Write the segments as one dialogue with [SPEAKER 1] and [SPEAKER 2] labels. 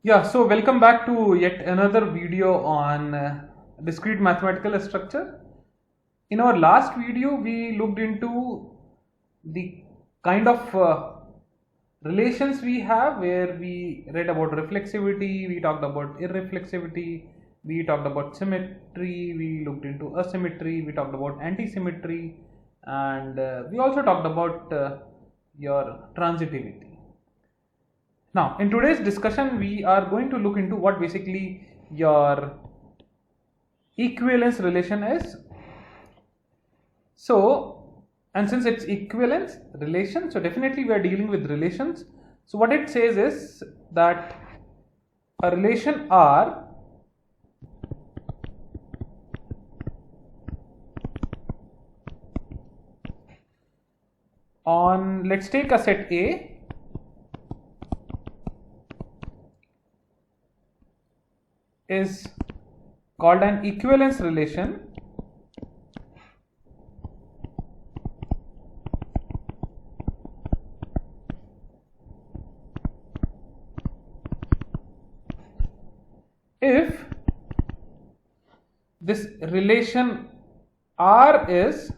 [SPEAKER 1] Yeah, so welcome back to yet another video on discrete mathematical structure. In our last video, we looked into the kind of relations we have where we read about reflexivity, we talked about irreflexivity, we talked about symmetry, we looked into asymmetry, we talked about anti-symmetry, and we also talked about your transitivity. Now, in today's discussion, we are going to look into what basically your equivalence relation is. So, and since it's equivalence relation, so definitely we are dealing with relations. So, what it says is that a relation R on, let's take a set A is called an equivalence relation if this relation R is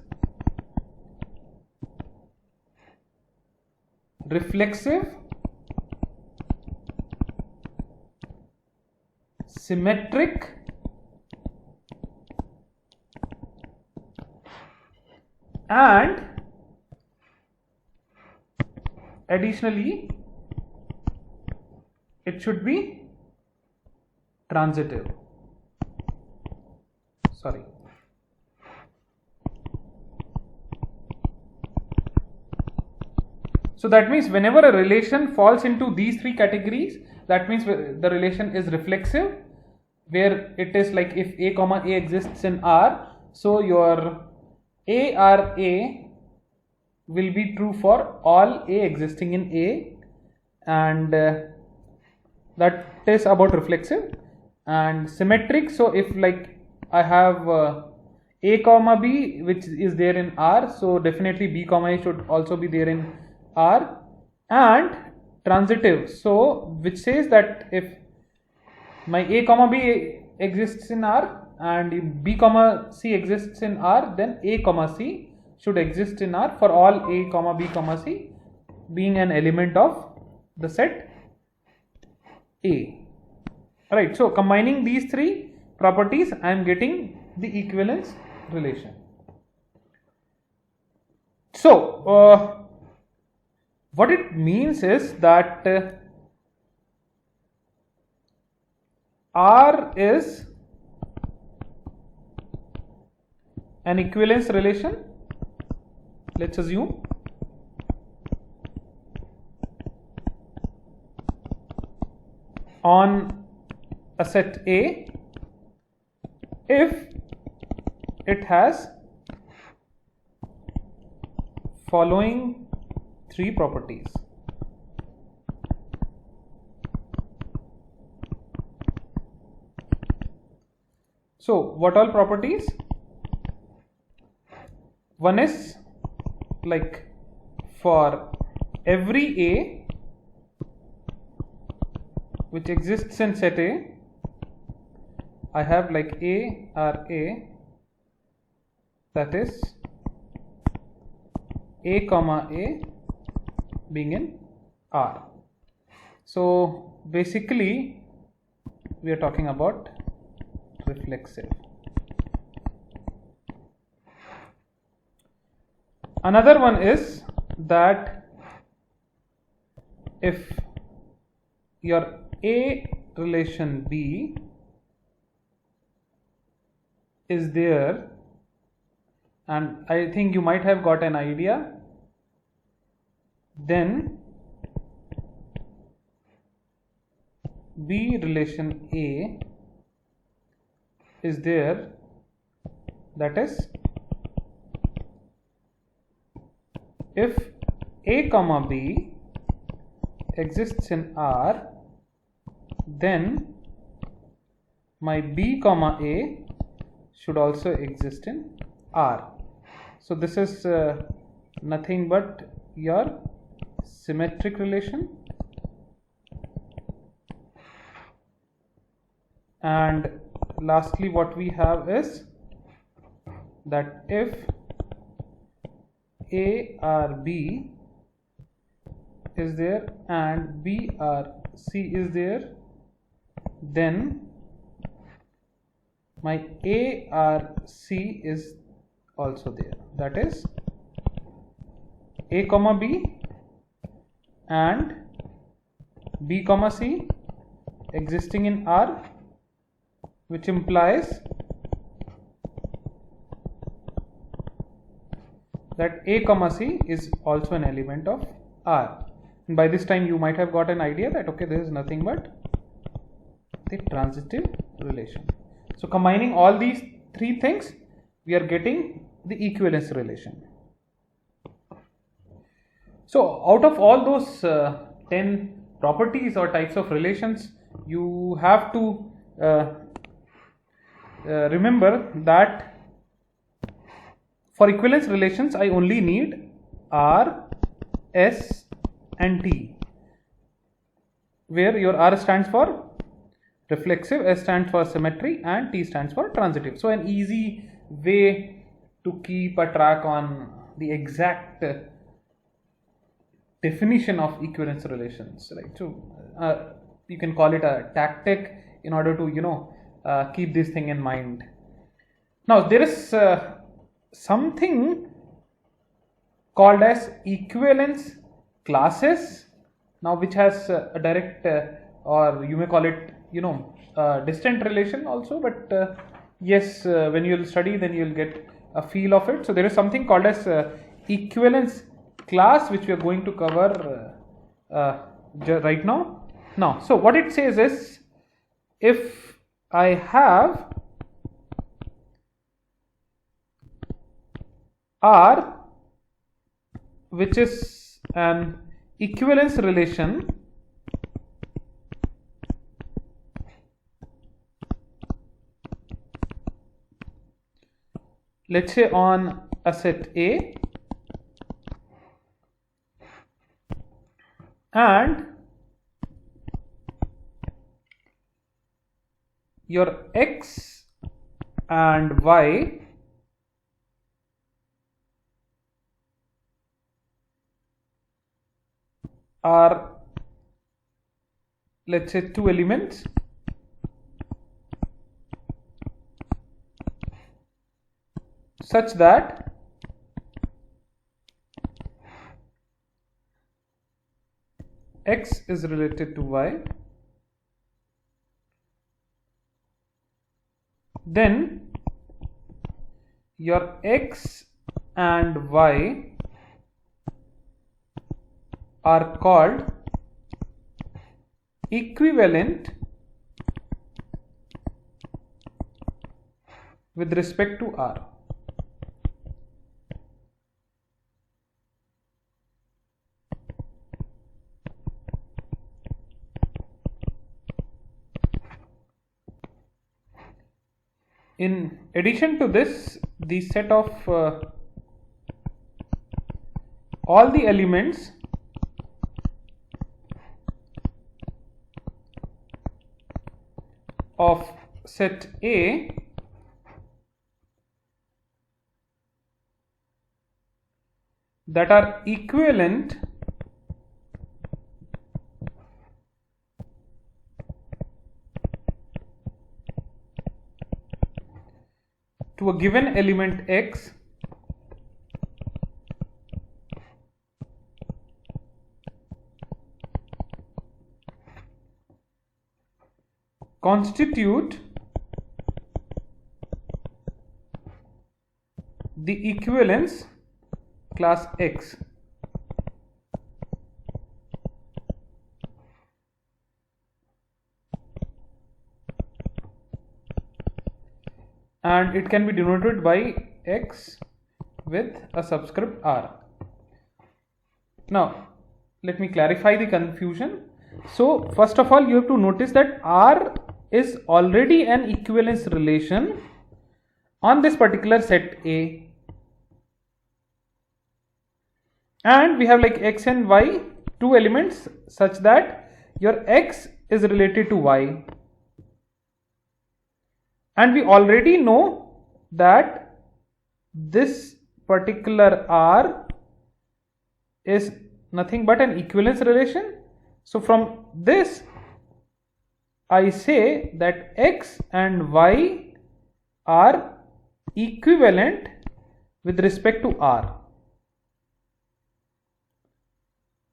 [SPEAKER 1] reflexive, symmetric, and additionally it should be transitive. Sorry. So that means whenever a relation falls into these three categories, that means the relation is reflexive, where it is like if A comma A exists in R, so your ARA will be true for all A existing in A, and that is about reflexive. And symmetric, so if like I have A comma B which is there in R, so definitely B comma A should also be there in R. And transitive, so which says that if my A comma B exists in R and if B comma C exists in R, then A comma C should exist in R for all A comma B comma C being an element of the set A. Right, so combining these three properties, I am getting the equivalence relation. So, what it means is that R is an equivalence relation, let's assume, on a set A if it has following three properties. So what all properties? One is like for every A which exists in set A, I have like A R A, that is A comma A being in R. So basically we are talking about reflexive. Another one is that if your A relation B is there, and I think you might have got an idea, then B relation A is there, that is if A comma B exists in R, then my B comma A should also exist in R. So this is nothing but your symmetric relation. And lastly, what we have is that if A or B is there and B or C is there, then my A or C is also there. That is A comma B and B comma C existing in R, which implies that A comma C is also an element of R. And by this time you might have got an idea that okay, this is nothing but the transitive relation. So combining all these three things, we are getting the equivalence relation. So out of all those 10 properties or types of relations, you have to remember that for equivalence relations I only need R, S and T, where your R stands for reflexive, S stands for symmetry and T stands for transitive. So an easy way to keep a track on the exact definition of equivalence relations, right? So you can call it a tactic in order to keep this thing in mind. Now there is something called as equivalence classes, now which has a direct or you may call it distant relation also, but yes, when you will study then you will get a feel of it. So there is something called as equivalence class, which we are going to cover right now. So what it says is, if I have R, which is an equivalence relation let's say on a set A, and your X and Y are, let's say, two elements, such that X is related to Y, then your X and Y are called equivalent with respect to R. In addition to this, the set of all the elements of set A that are equivalent to a given element X constitute the equivalence class X. And it can be denoted by X with a subscript R. Now let me clarify the confusion. So first of all, you have to notice that R is already an equivalence relation on this particular set A, and we have like X and Y, two elements, such that your X is related to Y And we already know that this particular R is nothing but an equivalence relation. So from this I say that X and Y are equivalent with respect to R.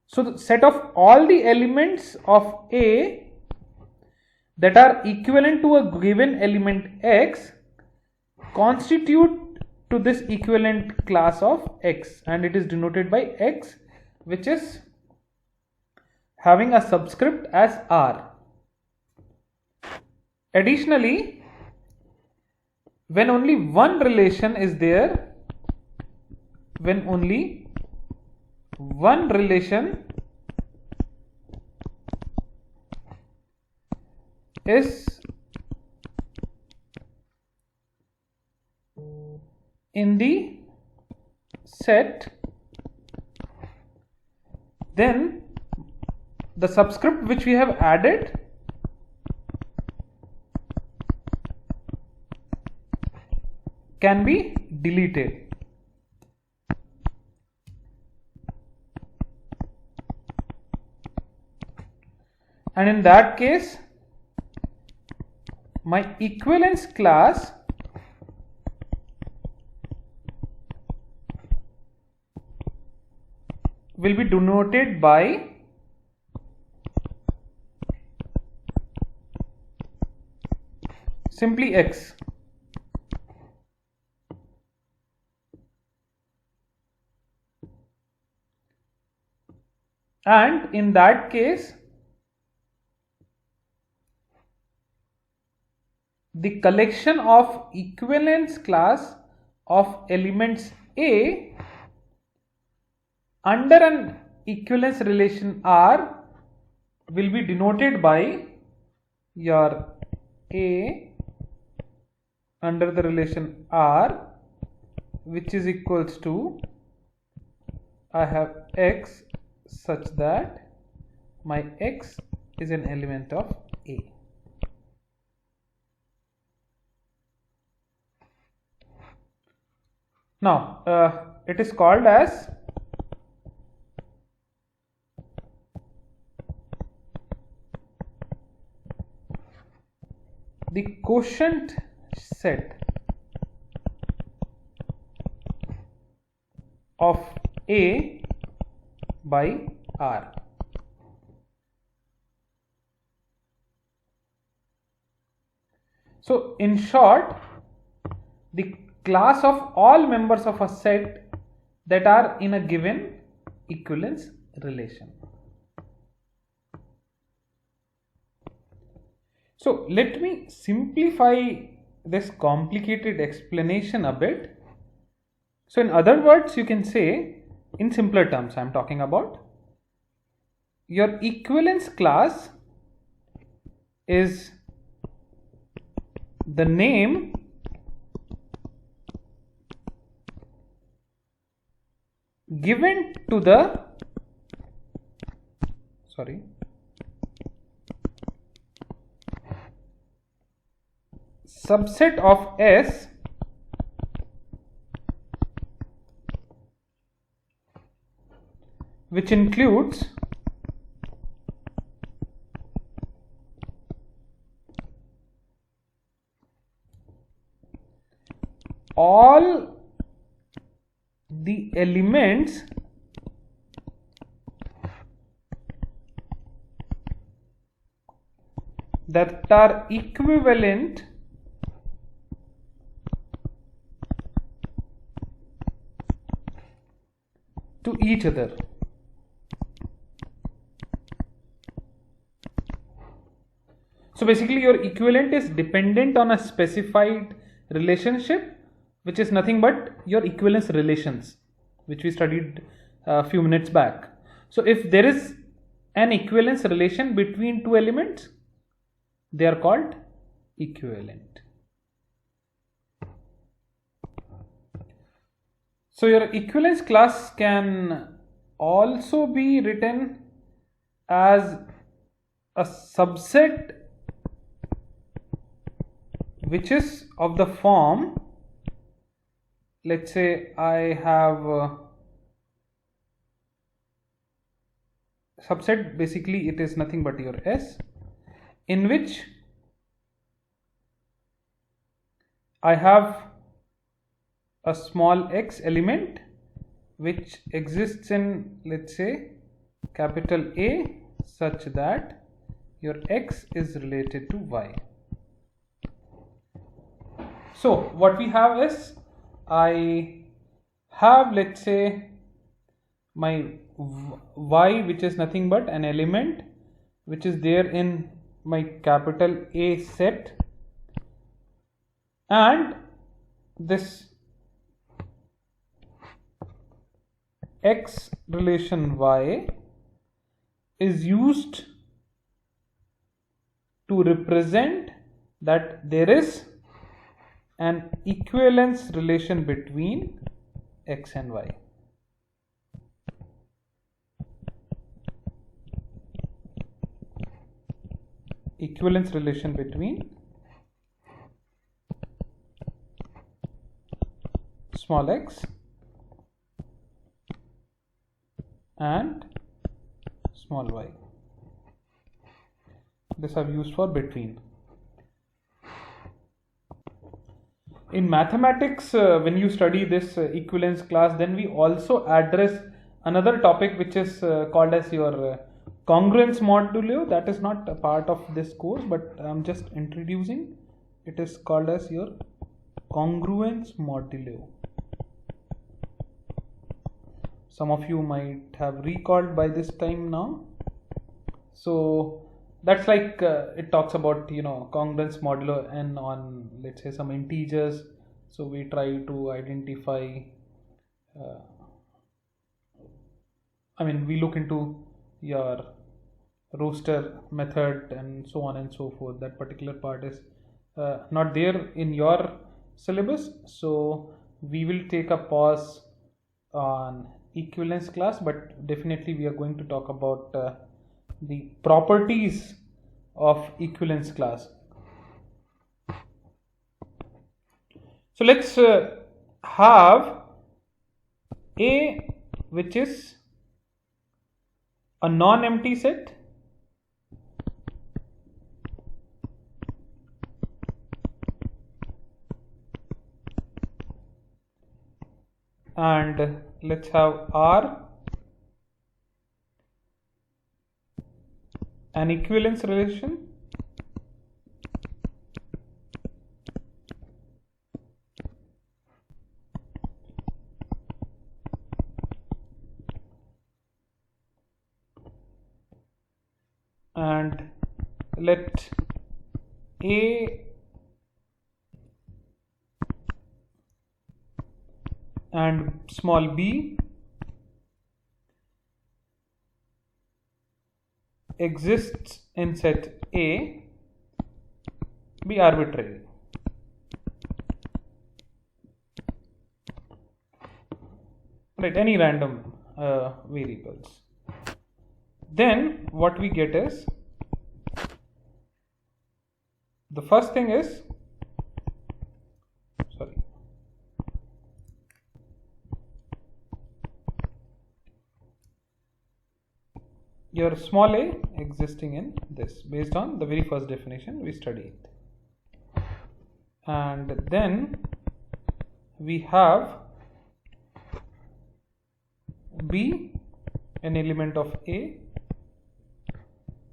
[SPEAKER 1] So the set of all the elements of A that are equivalent to a given element X constitute to this equivalent class of X, and it is denoted by X, which is having a subscript as R. Additionally, when only one relation is there, when only one relation is in the set, then the subscript which we have added can be deleted. And in that case, my equivalence class will be denoted by simply X. And in that case, the collection of equivalence class of elements A under an equivalence relation R will be denoted by your A under the relation R, which is equals to, I have X such that my X is an element of A. Now it is called as the quotient set of A by R. So in short, the class of all members of a set that are in a given equivalence relation. So let me simplify this complicated explanation a bit. So in other words, you can say, in simpler terms, I am talking about, your equivalence class is the name given to the subset of S which includes all the elements that are equivalent to each other. So basically your equivalent is dependent on a specified relationship, which is nothing but your equivalence relations, which we studied a few minutes back. So if there is an equivalence relation between two elements, they are called equivalent. So your equivalence class can also be written as a subset which is of the form, let's say I have subset, basically it is nothing but your S, in which I have a small x element which exists in, let's say, capital A, such that your x is related to y. So what we have is, I have, let's say, my y, which is nothing but an element which is there in my capital A set, and this x relation y is used to represent that there is an equivalence relation between x and y. Equivalence relation between small x and small y. This I've used for between. In mathematics, when you study this equivalence class, then we also address another topic which is called as your congruence modulo. That is not a part of this course, but I'm just introducing. It is called as your congruence modulo. Some of you might have recalled by this time now. So that's like it talks about, congruence modulo and on, let's say, some integers. So we try to identify, we look into your roster method and so on and so forth. That particular part is not there in your syllabus, so we will take a pause on equivalence class, but definitely we are going to talk about the properties of equivalence class. So let's have A, which is a non-empty set, and let's have R, an equivalence relation, and let A and small b exists in set A be arbitrary. Right, any random variables. Then what we get is, the first thing is, your small a existing in this, based on the very first definition we studied. And then we have B, an element of A,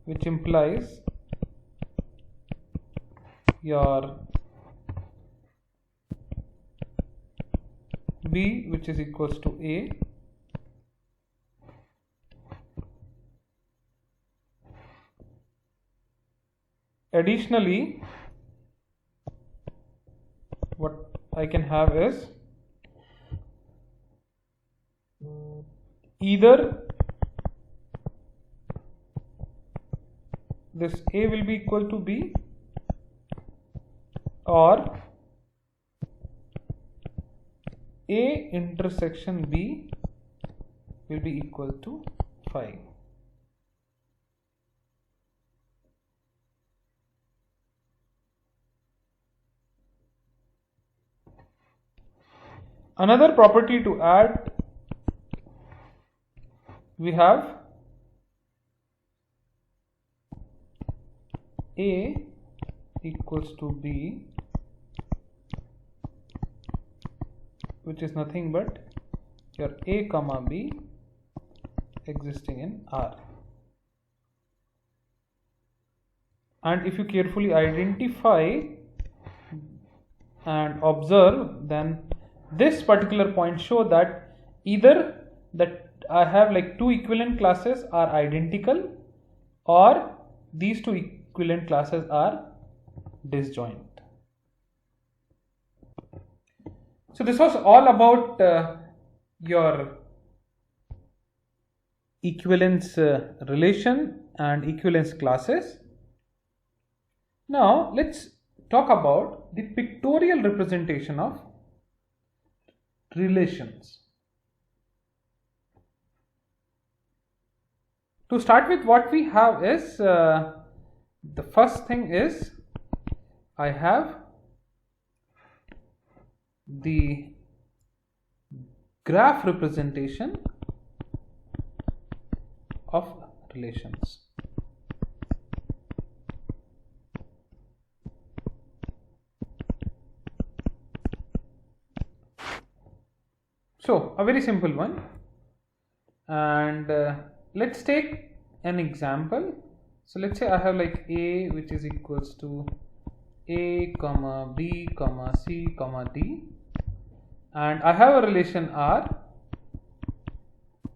[SPEAKER 1] which implies your B, which is equals to A, additionally what I can have is either this A will be equal to B, or A intersection B will be equal to phi. Another property to add, we have A equals to B, which is nothing but your A comma B existing in R. And if you carefully identify and observe, then this particular point show that either that I have like two equivalent classes are identical, or these two equivalent classes are disjoint. So this was all about your equivalence relation and equivalence classes. Now let's talk about the pictorial representation of relations. To start with, what we have is the first thing is I have the graph representation of relations. So a very simple one, and let's take an example. So let's say I have like A, which is equals to A comma B comma C comma D, and I have a relation R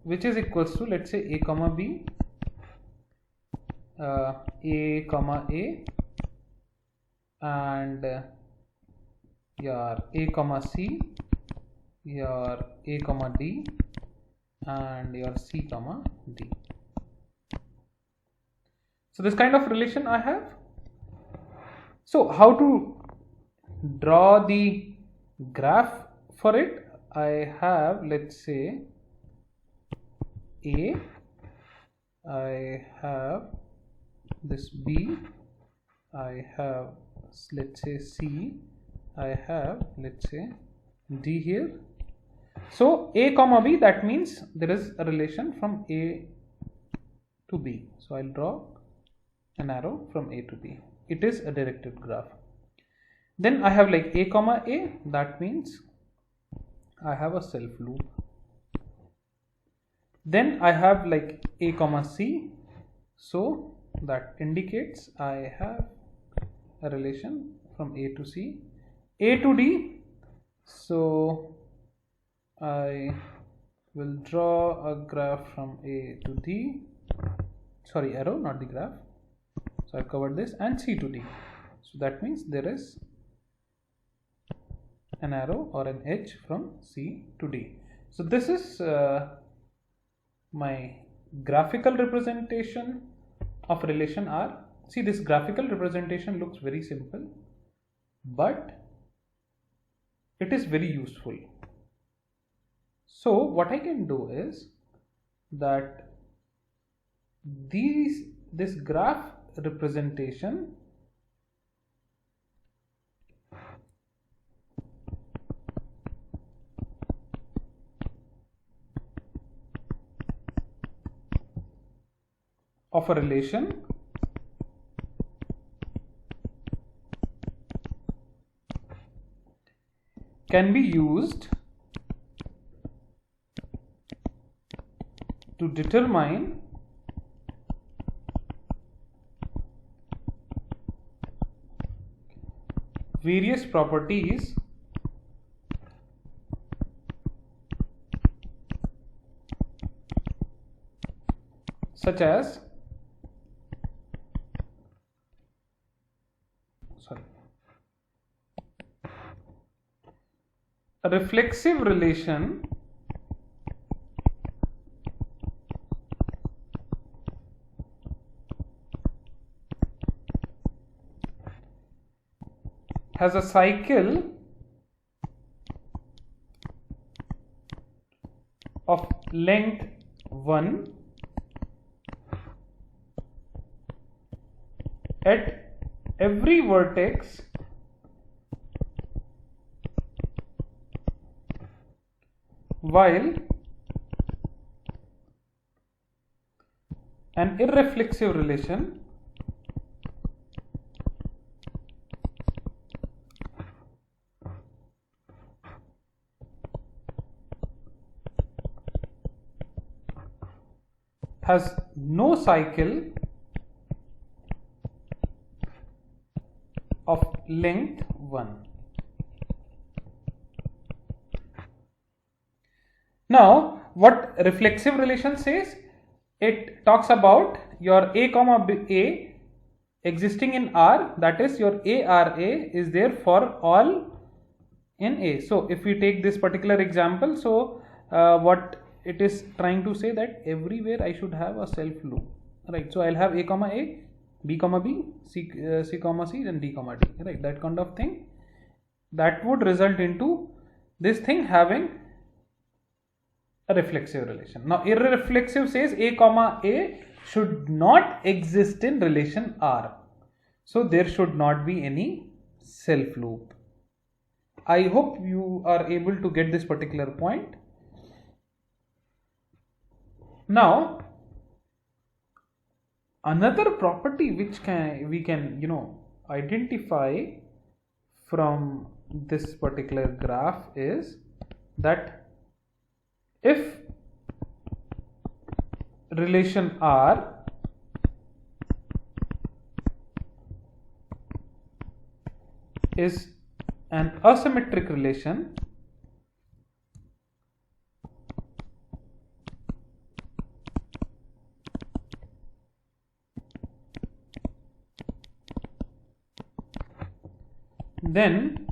[SPEAKER 1] which is equals to, let's say, A comma B, A comma A, and your A comma C, your A comma D, and your C comma D. So this kind of relation I have. So how to draw the graph for it? I have, let's say, A, I have this B, I have, let's say, C, I have, let's say, D here. So A comma B, that means there is a relation from A to B. So I'll draw an arrow from A to B. It is a directed graph. Then I have like A comma A, that means I have a self loop. Then I have like A comma C, so that indicates I have a relation from A to C. A to D, so I will draw a graph from A to D, sorry, arrow, not the graph. So I've covered this, and C to D. So that means there is an arrow or an edge from C to D. So this is my graphical representation of relation R. See, this graphical representation looks very simple, but it is very useful. So what I can do is that this graph representation of a relation can be used to determine various properties such as a reflexive relation has a cycle of length 1 at every vertex while an irreflexive relation has no cycle of length 1. Now, what reflexive relation says? It talks about your A comma A existing in R, that is your ARA is there for all in A. So, if we take this particular example, so what it is trying to say that everywhere I should have a self loop, right? So, I'll have A comma A, B comma B, C comma C, then D comma D, right? That kind of thing. That would result into this thing having a reflexive relation. Now, irreflexive says A comma A should not exist in relation R. So, there should not be any self loop. I hope you are able to get this particular point. Now, another property which we can identify from this particular graph is that if relation R is an asymmetric relation, then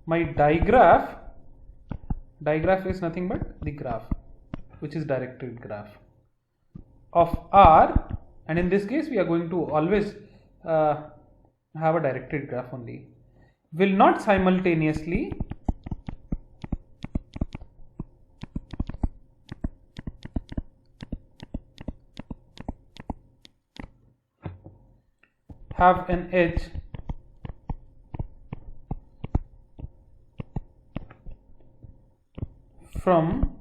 [SPEAKER 1] my digraph is nothing but the graph, which is directed graph of R, and in this case we are going to always have a directed graph only, will not simultaneously have an edge from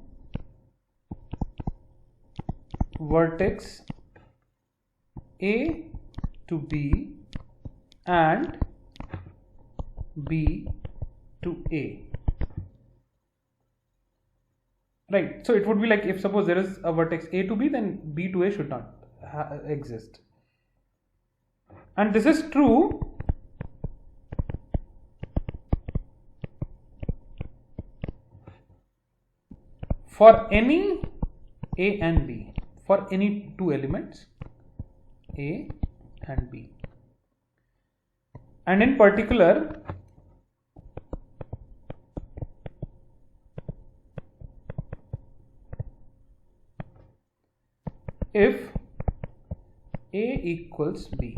[SPEAKER 1] vertex A to B and B to A, right? So it would be like, if suppose there is a vertex A to B, then B to A should not exist, and this is true for any A and B, for any two elements A and B, and in particular if A equals B.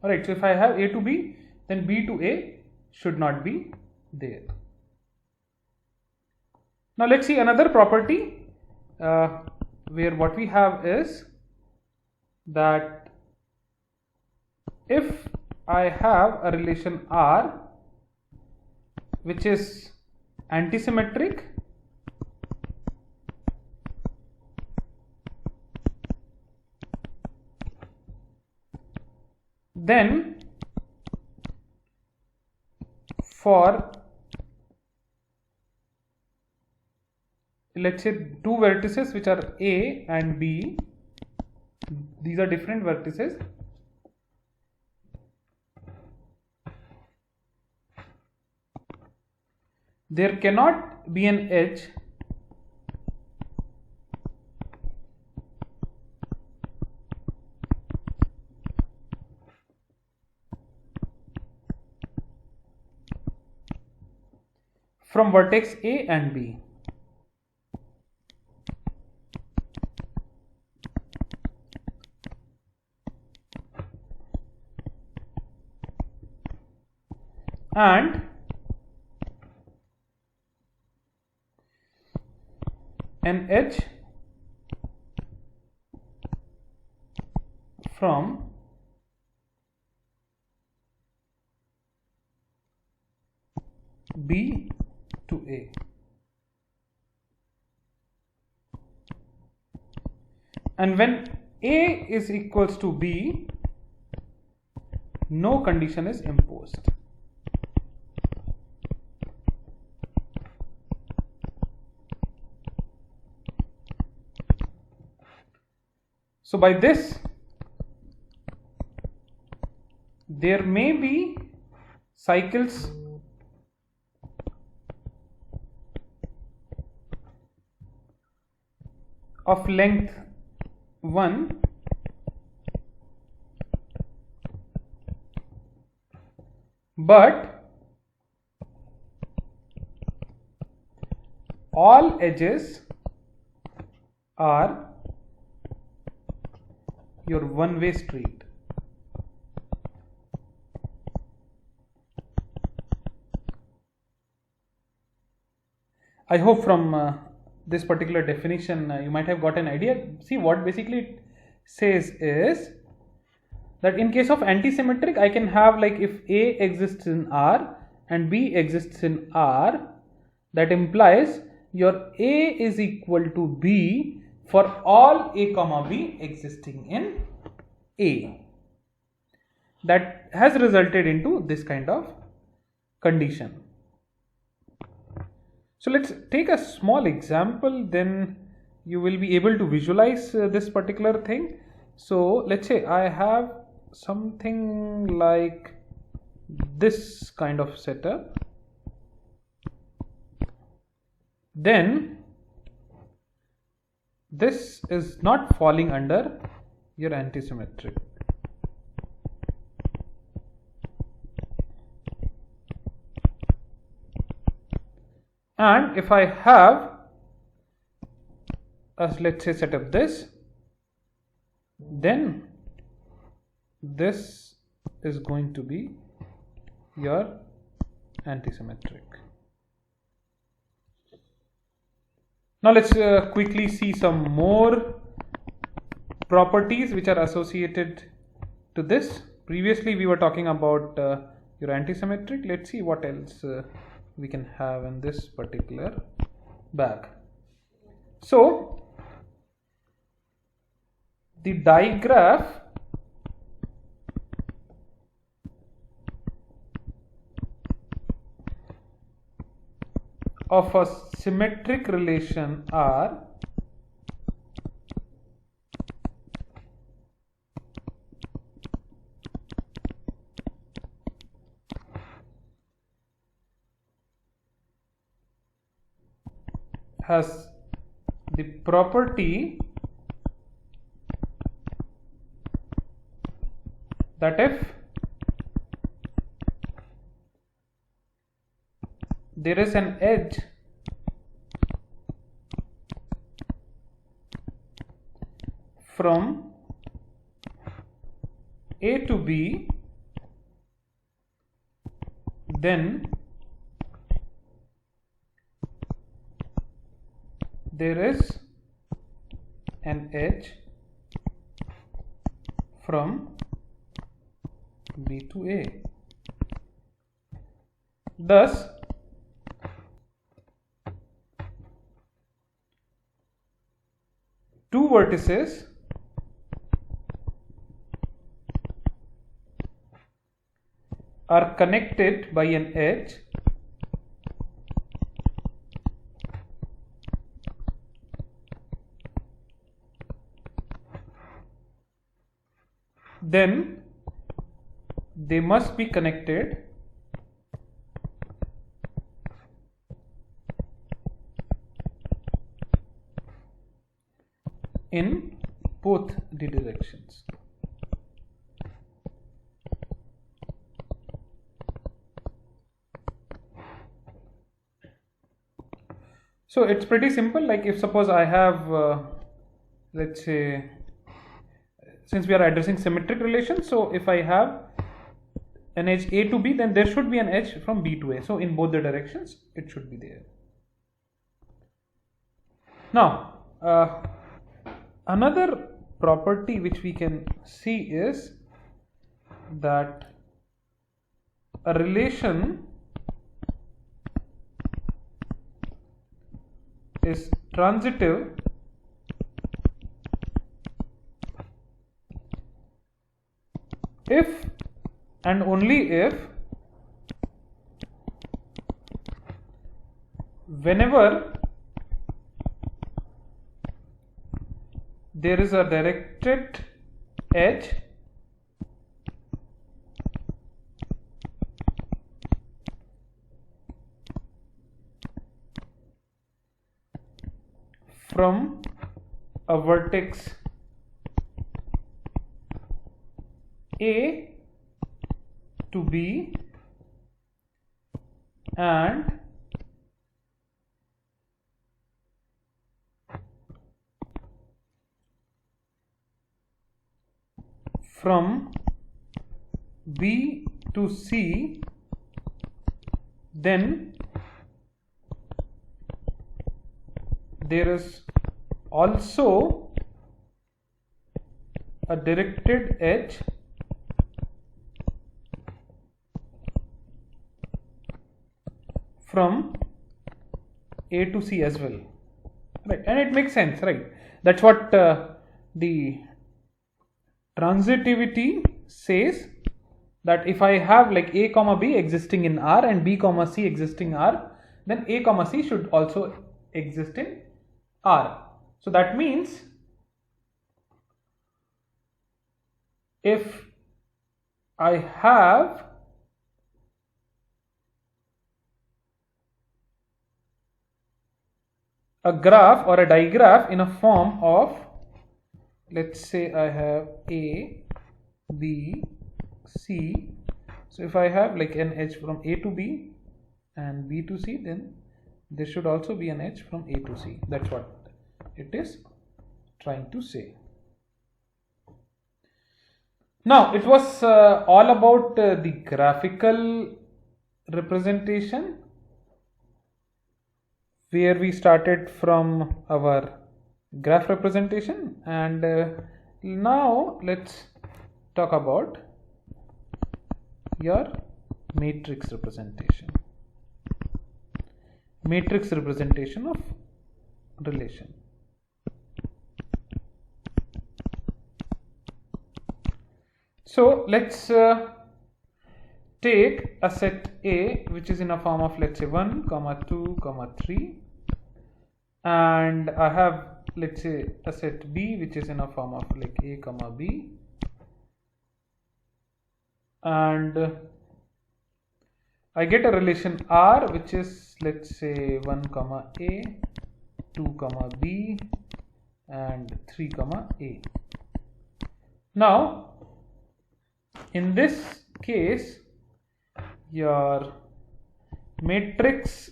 [SPEAKER 1] Alright, so if I have A to B, then B to A should not be there. Now let's see another property where what we have is that if I have a relation R which is antisymmetric, then for, let's say, two vertices which are A and B, these are different vertices, there cannot be an edge from vertex A and B. And an edge from B to A. And when A is equals to B, no condition is imposed. So by this, there may be cycles of length 1 but all edges are your one-way street. I hope from this particular definition you might have got an idea. See, what basically it says is that in case of antisymmetric, I can have, like, if A exists in R and B exists in R, that implies your A is equal to B for all A comma B existing in A. That has resulted into this kind of condition. So let's take a small example, then you will be able to visualize this particular thing. So let's say I have something like this kind of setup. Then this is not falling under your antisymmetric. And if I have, let's say, set up this, then this is going to be your antisymmetric. Now let's quickly see some more properties which are associated to this. Previously we were talking about your antisymmetric. Let's see what else we can have in this particular bag. So the digraph of a symmetric relation R has the property that if there is an edge from A to B, then there is an edge from B to A. Thus, two vertices are connected by an edge then they must be connected in both the directions. So it's pretty simple. Like, if suppose I have let's say, since we are addressing symmetric relations, so if I have an edge A to B, then there should be an edge from B to A. So in both the directions it should be there. Now another property which we can see is that a relation is transitive if and only if whenever there is a directed edge from a vertex A to B and from B to C, then there is also a directed edge from A to C as well, right? And it makes sense, right? That's what the transitivity says, that if I have like A comma B existing in R and B comma C existing R, then A comma C should also exist in R. So that means if I have a graph or a digraph in a form of, let's say I have A, B, C. So if I have like an edge from A to B and B to C, then there should also be an edge from A to C. That's what it is trying to say. Now it was all about the graphical representation, where we started from our graph representation, and now let's talk about your matrix representation. Matrix representation of relation. So let's take a set A which is in a form of, let's say, 1, 2, 3, and I have, let's say, a set B which is in a form of like A, B, and I get a relation R which is, let's say, 1, A, 2, B, and 3, A. Now in this case, your matrix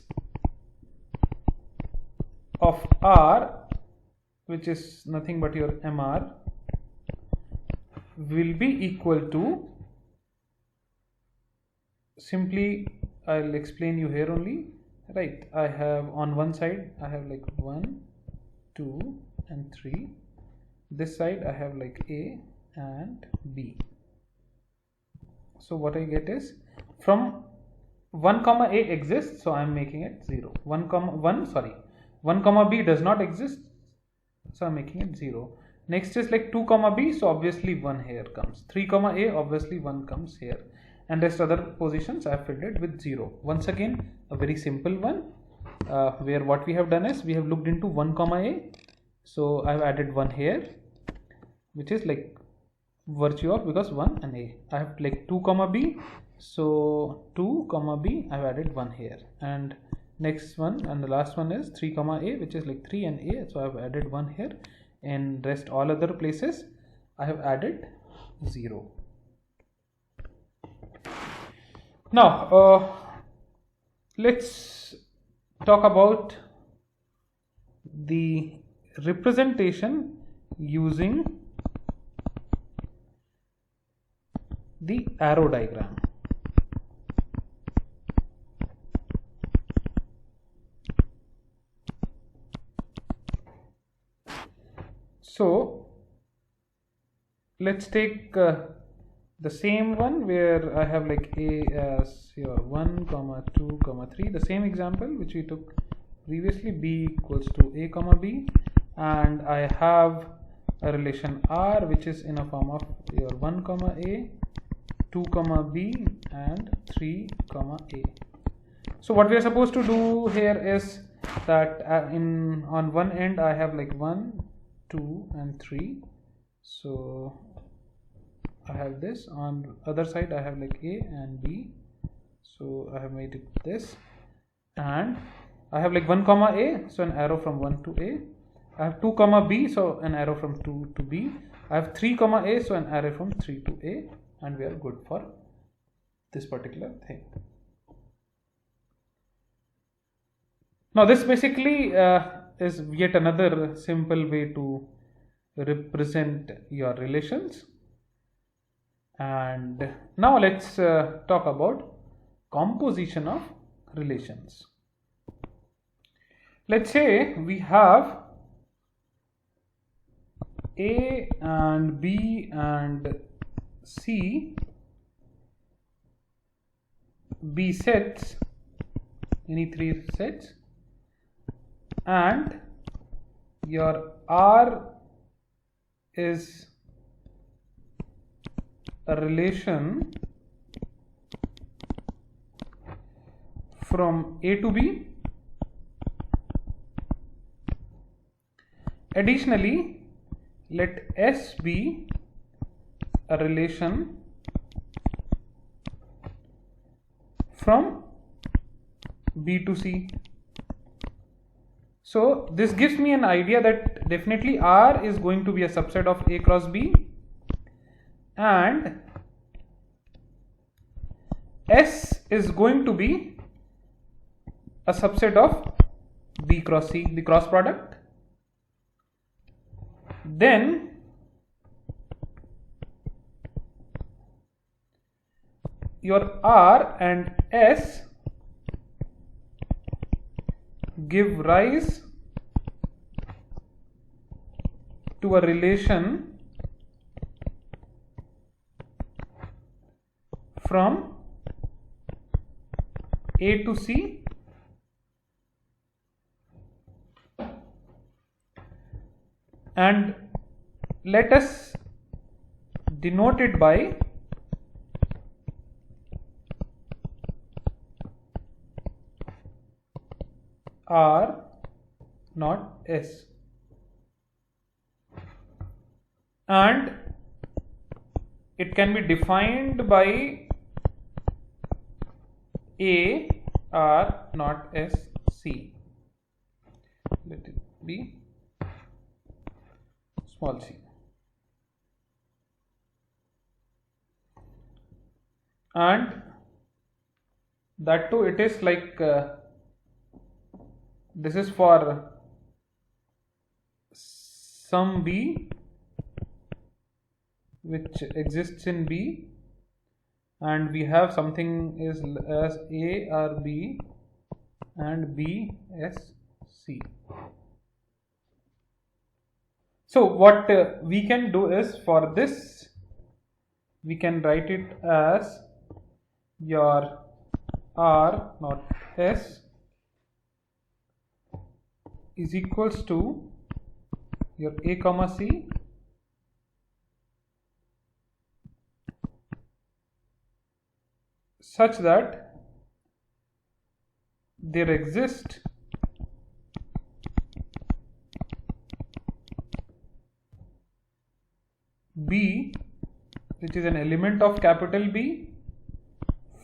[SPEAKER 1] of R, which is nothing but your MR, will be equal to, simply I'll explain you here only, right? I have on one side I have like 1, 2 and 3. This side I have like A and B. So what I get is, from 1 comma A exists, so I am making it 0. 1 comma B does not exist, so I am making it 0. Next is like 2 comma B, so obviously 1 here comes. 3 comma A, obviously 1 comes here, and rest other positions I have filled it with 0. Once again, a very simple one, where what we have done is we have looked into 1 comma A, so I have added 1 here, which is like virtue of, because 1 and A. I have like 2 comma B, so 2 comma B, I have added 1 here, and next one and the last one is 3 comma A, which is like 3 and A, so I have added 1 here, and rest all other places I have added 0. Now let's talk about the representation using the arrow diagram. So let's take the same one where I have like A as your 1, 2, 3, the same example which we took previously, b equals to a comma b, and I have a relation R which is in a form of your 1 comma a, 2 comma b, and 3 comma a. So what we are supposed to do here is that on one end I have like 1, 2 and 3. So I have this. On other side I have like a and b. So I have made it this, and I have like 1 comma a, so an arrow from 1 to a. I have 2 comma b, so an arrow from 2 to b. I have 3 comma a, so an arrow from 3 to a, and we are good for this particular thing. Now this basically is yet another simple way to represent your relations. And now let's talk about composition of relations. Let's say we have A and B and C be sets, any three sets, and your R is a relation from A to B. Additionally, let S be a relation from B to C. So this gives me an idea that definitely R is going to be a subset of A cross B, and S is going to be a subset of B cross C, the cross product. Then your R and S give rise to a relation from A to C, and let us denote it by R not S, and it can be defined by A R not S C. Let it be small c. And that too, it is like this is for some B which exists in B, and we have something is as A R B and B S C. So what we can do is, for this we can write it as your R not S is equals to your A comma C such that there exists B which is an element of capital B,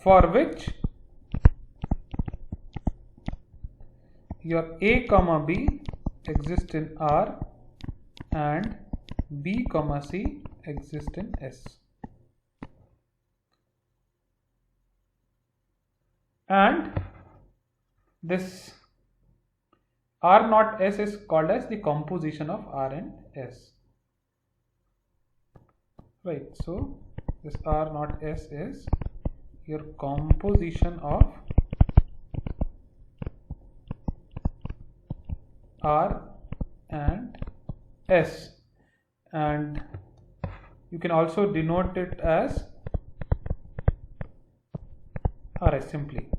[SPEAKER 1] for which your A comma B exists in R and B comma C exists in S. And this R not S is called as the composition of R and S. Right, so this R not S is your composition of R and S, and you can also denote it as RS simply.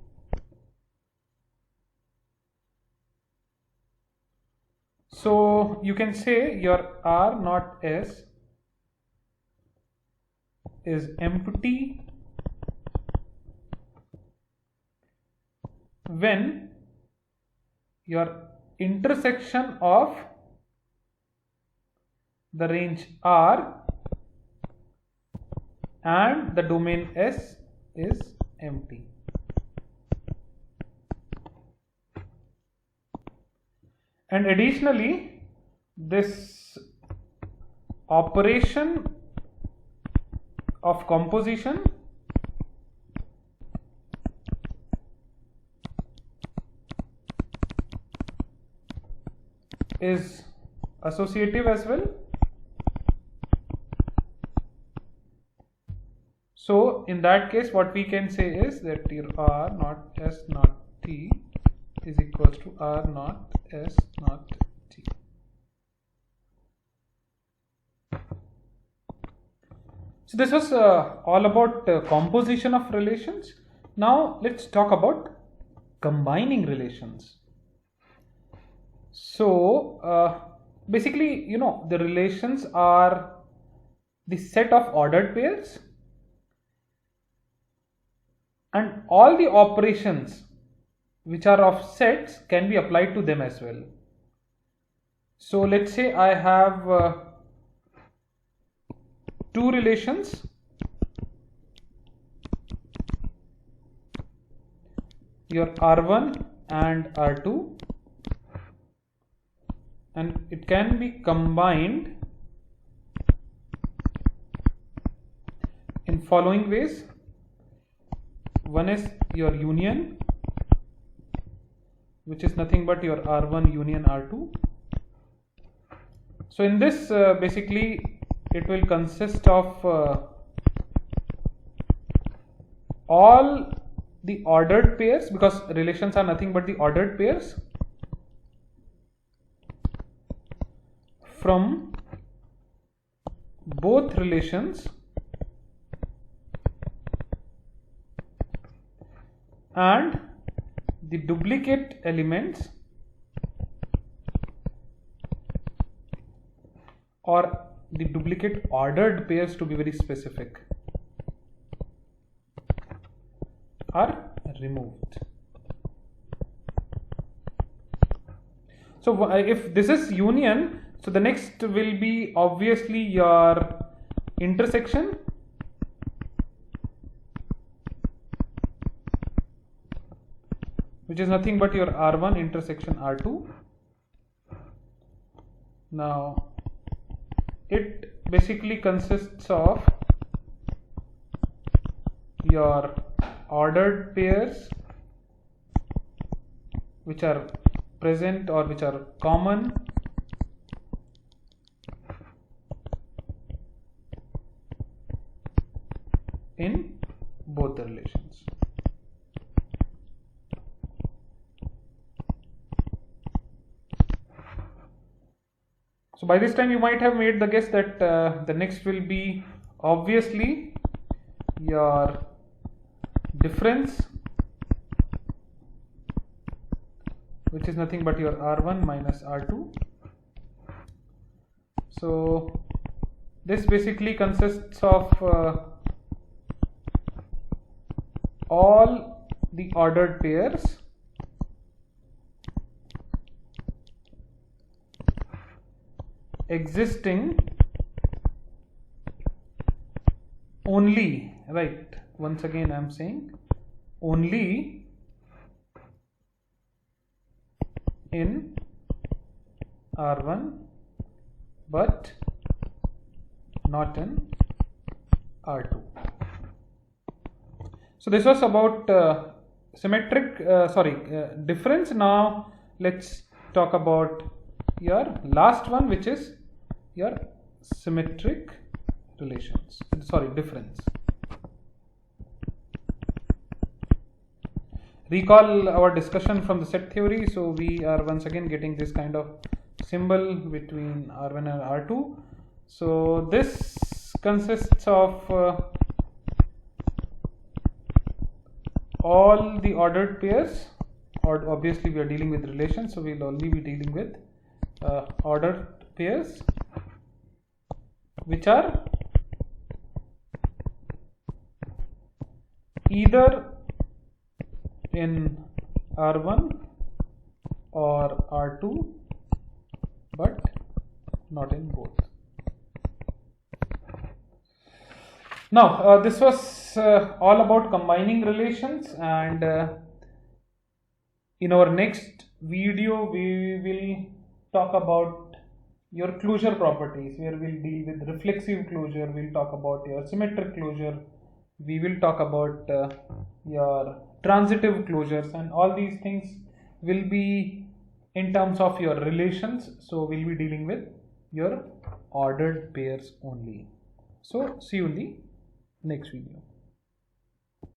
[SPEAKER 1] So you can say your R not S is empty when your intersection of the range R and the domain S is empty. And additionally, this operation of composition is associative as well. So in that case, what we can say is that your R naught S naught T is equals to R naught S naught T. So this was all about composition of relations. Now let's talk about combining relations. So basically, you know, the relations are the set of ordered pairs, and all the operations which are of sets can be applied to them as well. So let's say I have two relations, your R1 and R2, and it can be combined in following ways. One is your union, which is nothing but your R1 union R2. So in this basically it will consist of all the ordered pairs, because relations are nothing but the ordered pairs from both relations and the duplicate elements, or the duplicate ordered pairs, to be very specific, are removed. So if this is union, so the next will be obviously your intersection, which is nothing but your R1 intersection R2. Now it basically consists of your ordered pairs which are present or which are common in both the relations. So by this time you might have made the guess that the next will be obviously your difference, which is nothing but your R1 minus R2. So this basically consists of all the ordered pairs existing only, right, once again I am saying only in R1 but not in R2. So this was about difference. Now let's talk about your last one, which is your symmetric relations, difference. Recall our discussion from the set theory. So we are once again getting this kind of symbol between R1 and R2. So this consists of all the ordered pairs, or obviously we are dealing with relations, so we'll only be dealing with ordered pairs which are either in R1 or R2 but not in both. Now this was all about combining relations, and in our next video we will talk about your closure properties, where we'll deal with reflexive closure, we'll talk about your symmetric closure, we will talk about your transitive closures, and all these things will be in terms of your relations. So we'll be dealing with your ordered pairs only. So see you in the next video.